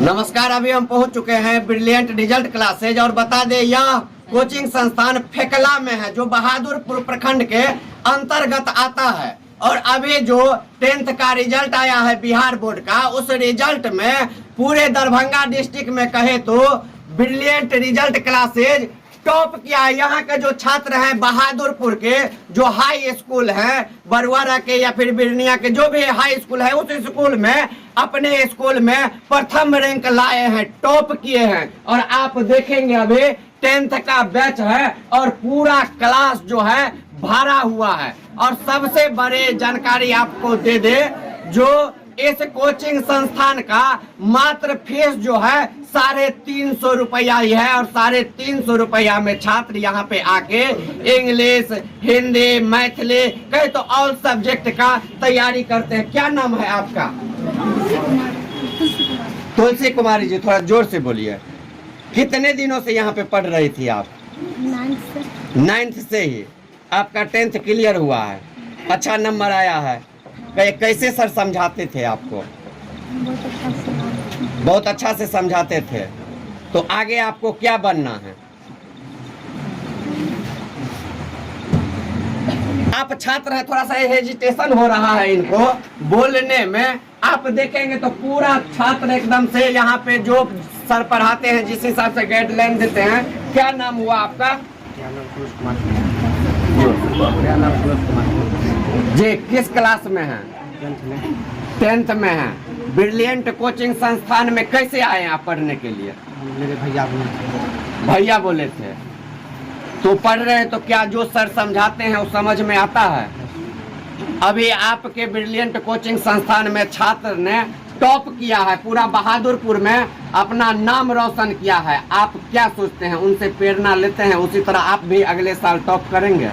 नमस्कार। अभी हम पहुंच चुके हैं ब्रिलियंट रिजल्ट क्लासेज और बता दें यह कोचिंग संस्थान फेकला में है जो बहादुरपुर प्रखंड के अंतर्गत आता है। और अभी जो 10th का रिजल्ट आया है बिहार बोर्ड का, उस रिजल्ट में पूरे दरभंगा डिस्ट्रिक्ट में कहे तो ब्रिलियंट रिजल्ट क्लासेज टॉप किया है। यहाँ के जो छात्र हैं बहादुरपुर के जो हाई स्कूल है, बरुआरा के या फिर बिरनिया के जो भी हाई स्कूल है, उस स्कूल में अपने स्कूल में प्रथम रैंक लाए हैं, टॉप किए हैं। और आप देखेंगे अभी 10th का बैच है और पूरा क्लास जो है भरा हुआ है। और सबसे बड़े जानकारी आपको दे दे, जो इस कोचिंग संस्थान का मात्र फीस जो है 350 रुपया ही है। और 350 रुपया में छात्र यहाँ पे आके इंग्लिश, हिंदी, मैथिली कहे तो ऑल सब्जेक्ट का तैयारी करते हैं। क्या नाम है आपका? तुलसी कुमारी जी, थोड़ा जोर से बोलिए। कितने दिनों से यहाँ पे पढ़ रही थी आप? 9th से ही आपका 10th क्लियर हुआ है, अच्छा नंबर आया है। कैसे सर समझाते थे आपको? बहुत अच्छा से समझाते थे। तो आगे आपको क्या बनना है? आप छात्र हैं, थोड़ा सा हेजिटेशन हो रहा है इनको बोलने में। आप देखेंगे तो पूरा छात्र एकदम से यहाँ पे जो सर पढ़ाते हैं जिस हिसाब से गाइडलाइन देते हैं। क्या नाम हुआ आपका? जी, किस क्लास में है? 10th में है। ब्रिलियंट कोचिंग संस्थान में कैसे आए आप पढ़ने के लिए? मेरे भैया बोले थे तो पढ़ रहे। तो क्या जो सर समझाते हैं वो समझ में आता है? अभी आपके ब्रिलियंट कोचिंग संस्थान में छात्र ने टॉप किया है, पूरा बहादुरपुर में अपना नाम रोशन किया है। आप क्या सोचते हैं? उनसे प्रेरणा लेते हैं, उसी तरह आप भी अगले साल टॉप करेंगे?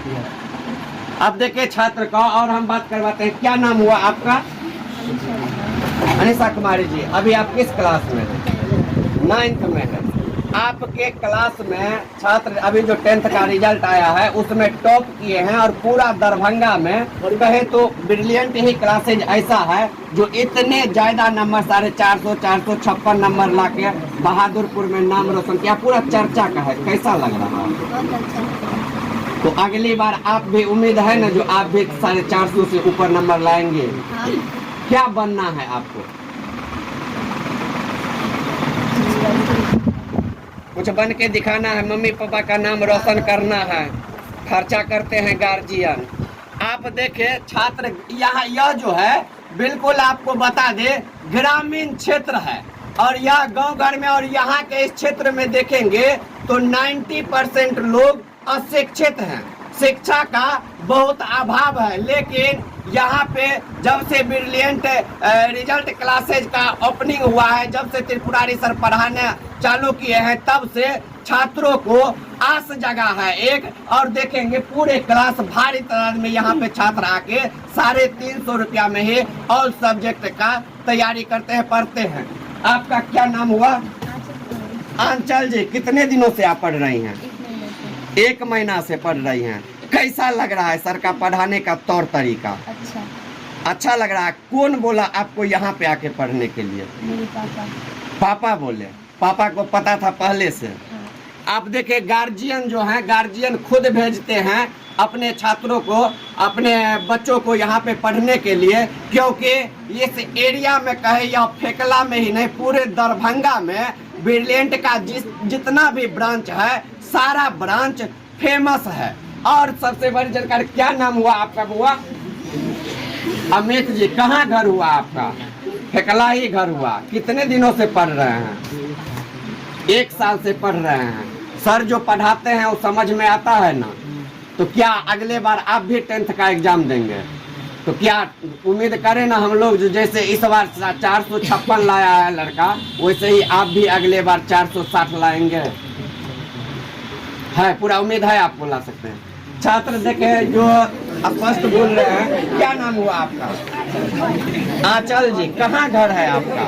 अब देखिए छात्र का और हम बात करवाते हैं। क्या नाम हुआ आपका? अनिशा कुमारी जी। अभी आप किस क्लास में हैं? 9th में है। आपके क्लास में छात्र अभी जो 10th का रिजल्ट आया है उसमें टॉप किए हैं। और पूरा दरभंगा में कहे तो ब्रिलियंट ही क्लासेज ऐसा है जो इतने ज्यादा नंबर 450, 456 नंबर लाके बहादुरपुर में नाम रोशन किया, पूरा चर्चा का है। कैसा लग रहा है? तो अगली बार आप भी उम्मीद है ना जो आप भी 450 से ऊपर नंबर लाएंगे? क्या बनना है आपको? कुछ बन के दिखाना है, मम्मी पापा का नाम रोशन करना है। खर्चा करते हैं गार्जियन। आप देखें छात्र यहाँ यह जो है बिल्कुल आपको बता दे ग्रामीण क्षेत्र है और यह गांव घर में। और यहाँ के इस क्षेत्र में देखेंगे तो 90% लोग अशिक्षित हैं, शिक्षा का बहुत अभाव है। लेकिन यहाँ पे जब से ब्रिलियंट रिजल्ट क्लासेज का ओपनिंग हुआ है, जब से त्रिपुरारी सर पढ़ाने चालू किए हैं, तब से छात्रों को आस जगा है एक। और देखेंगे पूरे क्लास भारी तादाद में यहाँ पे छात्र आके 350 रुपया में ही ऑल सब्जेक्ट का तैयारी करते हैं, पढ़ते हैं। आपका क्या नाम हुआ? आंचल जी। कितने दिनों से आप पढ़ रही हैं? 1 महीना से पढ़ रही हैं। कैसा लग रहा है सर का पढ़ाने का तौर तरीका? अच्छा लग रहा है। कौन बोला आपको यहाँ पे आके पढ़ने के लिए? मेरे पापा। पापा बोले? पापा को पता था पहले से? हाँ। आप देखिए गार्जियन जो है, गार्जियन खुद भेजते हैं अपने छात्रों को, अपने बच्चों को यहाँ पे पढ़ने के लिए। क्योंकि इस एरिया में कहे या फेकला में ही नहीं, पूरे दरभंगा में ब्रिलियंट का जितना भी ब्रांच है सारा ब्रांच फेमस है। और सबसे बड़ी जानकारी, क्या नाम हुआ आपका बुआ? अमित जी। कहाँ घर हुआ आपका? फेकला ही घर हुआ। कितने दिनों से पढ़ रहे हैं? 1 साल से पढ़ रहे हैं। सर जो पढ़ाते हैं वो समझ में आता है ना? तो क्या अगले बार आप भी 10th का एग्जाम देंगे? तो क्या उम्मीद करें ना हम लोग जो जैसे इस बार 456 लाया है लड़का, वैसे ही आप भी अगले बार 460 लाएंगे? है पूरा उम्मीद है आप ला सकते हैं। छात्र देखे जो स्पष्ट बोल रहे हैं। क्या नाम हुआ आपका? आंचल जी। कहाँ घर है आपका?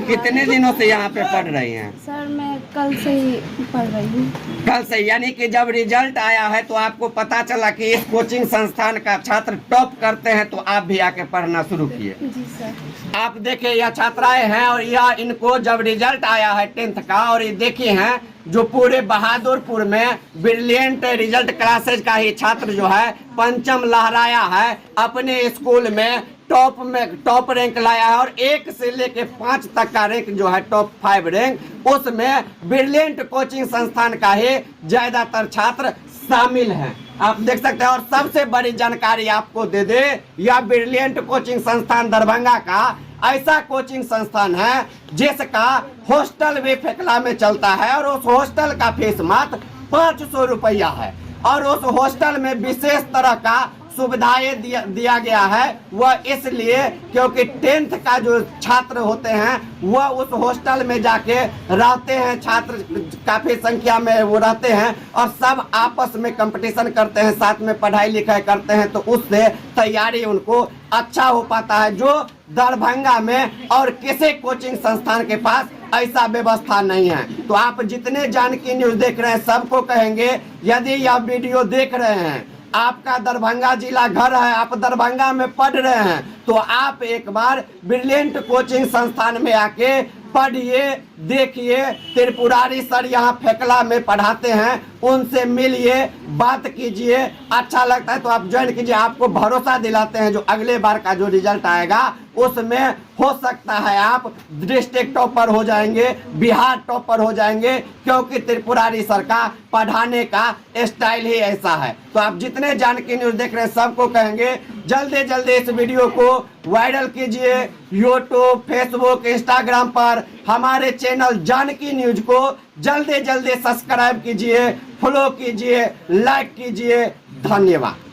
कितने दिनों से यहाँ पे पढ़ रही हैं? सर मैं कल से ही पढ़ रही हूँ। कल से, यानी कि जब रिजल्ट आया है तो आपको पता चला कि इस कोचिंग संस्थान का छात्र टॉप करते हैं तो आप भी आके पढ़ना शुरू किए। जी सर। आप देखिए यह छात्राएं हैं और यह इनको जब रिजल्ट आया है 10th का, और ये देखिए हैं जो पूरे बहादुरपुर में ब्रिलियंट रिजल्ट क्लासेज का ही छात्र जो है परचम लहराया है, अपने स्कूल में टॉप रैंक लाया है और 1 से लेके 5 तक का रैंक जो है टॉप 5 रैंक, उसमें ब्रिलियंट कोचिंग संस्थान का ही ज्यादातर छात्र शामिल हैं। आप देख सकते हैं। और सबसे बड़ी जानकारी आपको दे दे, यह ब्रिलियंट कोचिंग संस्थान दरभंगा का ऐसा कोचिंग संस्थान है जिसका हॉस्टल भी फेकला में चलता है और उस हॉस्टल का फीस मात्र 500 रुपया है। और उस हॉस्टल में विशेष तरह का सुविधाएं दिया गया है, वह इसलिए क्योंकि 10th का जो छात्र होते हैं वह उस हॉस्टल में जाके रहते हैं। छात्र काफी संख्या में वो रहते हैं और सब आपस में कंपटीशन करते हैं, साथ में पढ़ाई लिखाई करते हैं, तो उससे तैयारी उनको अच्छा हो पाता है, जो दरभंगा में और किसी कोचिंग संस्थान के पास ऐसा व्यवस्था नहीं है। तो आप जितने जानकी न्यूज देख रहे हैं सबको कहेंगे, यदि यह वीडियो देख रहे हैं, आपका दरभंगा जिला घर है, आप दरभंगा में पढ़ रहे हैं, तो आप एक बार ब्रिलियंट कोचिंग संस्थान में आके पढ़िए, देखिए। त्रिपुरारी सर यहाँ फेकला में पढ़ाते हैं, उनसे मिलिए, बात कीजिए, अच्छा लगता है तो आप ज्वाइन कीजिए। आपको भरोसा दिलाते हैं जो अगले बार का जो रिजल्ट आएगा उसमें हो सकता है आप डिस्ट्रिक्ट टॉपर हो जाएंगे, बिहार टॉपर हो जाएंगे, क्योंकि त्रिपुरारी सर का पढ़ाने का स्टाइल ही ऐसा है। तो आप जितने जानकी न्यूज देख रहे हैं सबको कहेंगे जल्दी जल्दी इस वीडियो को वायरल कीजिए, यूट्यूब, फेसबुक, इंस्टाग्राम पर हमारे चैनल जानकी न्यूज को जल्दी जल्दी सब्सक्राइब कीजिए, फॉलो कीजिए, लाइक कीजिए। धन्यवाद।